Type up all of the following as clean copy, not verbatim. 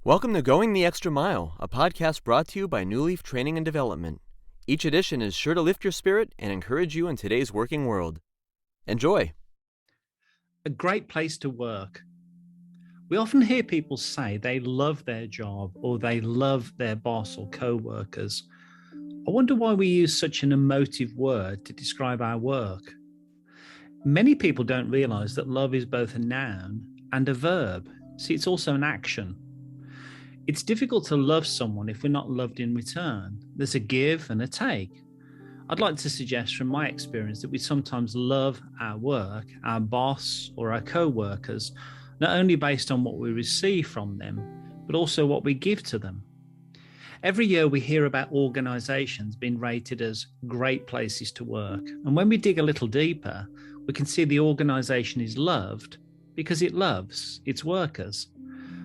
Welcome to Going the Extra Mile, a podcast brought to you by Newleaf Training and Development. Each edition is sure to lift your spirit and encourage you in today's working world. Enjoy! A great place to work. We often hear people say they love their job or they love their boss or co-workers. I wonder why we use such an emotive word to describe our work. Many people don't realize that love is both a noun and a verb. See, it's also an action. It's difficult to love someone if we're not loved in return. There's a give and a take. I'd like to suggest from my experience that we sometimes love our work, our boss or our co-workers, not only based on what we receive from them, but also what we give to them. Every year we hear about organizations being rated as great places to work. And when we dig a little deeper, we can see the organization is loved because it loves its workers.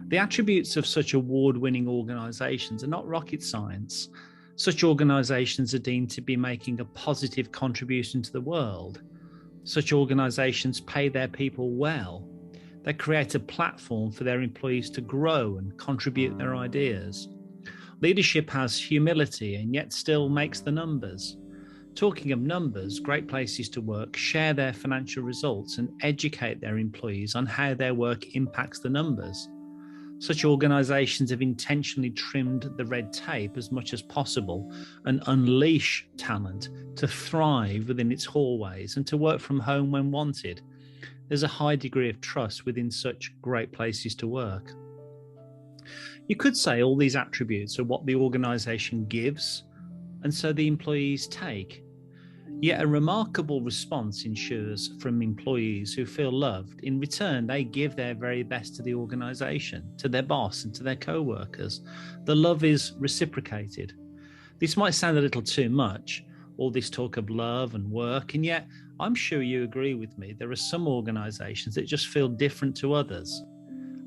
The attributes of such award-winning organizations are not rocket science. Such organizations are deemed to be making a positive contribution to the world. Such organizations pay their people well. They create a platform for their employees to grow and contribute their ideas. Leadership has humility and yet still makes the numbers. Talking of numbers, great places to work share their financial results and educate their employees on how their work impacts the numbers. Such organizations have intentionally trimmed the red tape as much as possible and unleash talent to thrive within its hallways and to work from home when wanted. There's a high degree of trust within such great places to work. You could say all these attributes are what the organization gives, and so the employees take. Yet a remarkable response ensues from employees who feel loved. In return, they give their very best to the organization, to their boss and to their co-workers. The love is reciprocated. This might sound a little too much, all this talk of love and work, and yet I'm sure you agree with me. There are some organizations that just feel different to others.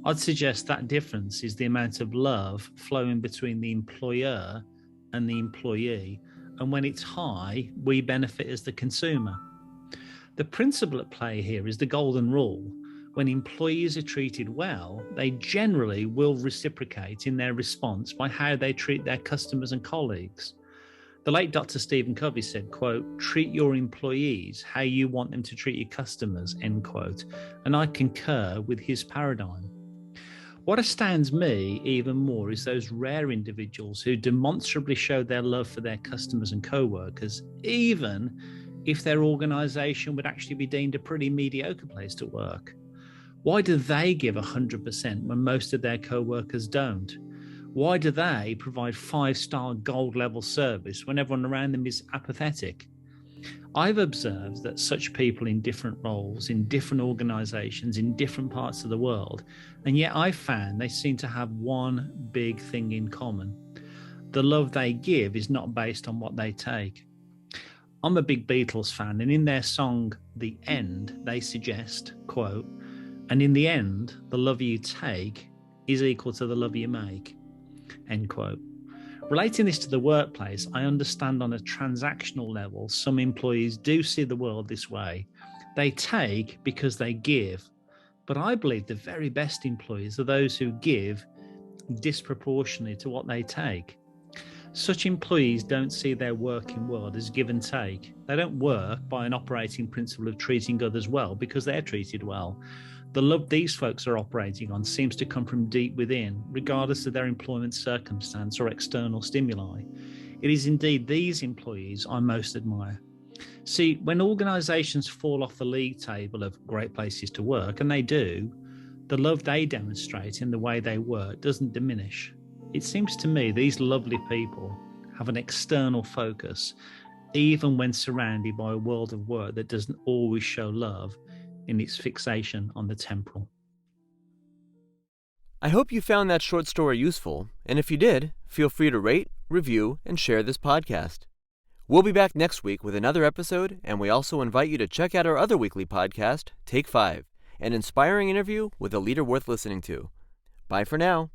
I'd suggest that difference is the amount of love flowing between the employer and the employee. And when it's high, we benefit as the consumer. The principle at play here is the golden rule. When employees are treated well, they generally will reciprocate in their response by how they treat their customers and colleagues. The late Dr. Stephen Covey said, quote, "Treat your employees how you want them to treat your customers," end quote. And I concur with his paradigm. What astounds me even more is those rare individuals who demonstrably show their love for their customers and co-workers, even if their organization would actually be deemed a pretty mediocre place to work. Why do they give 100% when most of their co-workers don't? Why do they provide 5-star gold level service when everyone around them is apathetic? I've observed that such people in different roles, in different organizations, in different parts of the world, and yet I've found they seem to have one big thing in common. The love they give is not based on what they take. I'm a big Beatles fan, and in their song, The End, they suggest, quote, "And in the end, the love you take is equal to the love you make," end quote. Relating this to the workplace, I understand on a transactional level, some employees do see the world this way. They take because they give. But I believe the very best employees are those who give disproportionately to what they take. Such employees don't see their working world as give and take. They don't work by an operating principle of treating others well because they're treated well. The love these folks are operating on seems to come from deep within, regardless of their employment circumstance or external stimuli. It is indeed these employees I most admire. See, when organizations fall off the league table of great places to work, and they do, the love they demonstrate in the way they work doesn't diminish. It seems to me these lovely people have an external focus, even when surrounded by a world of work that doesn't always show love in its fixation on the temporal. I hope you found that short story useful, and if you did, feel free to rate, review, and share this podcast. We'll be back next week with another episode, and we also invite you to check out our other weekly podcast, Take 5, an inspiring interview with a leader worth listening to. Bye for now.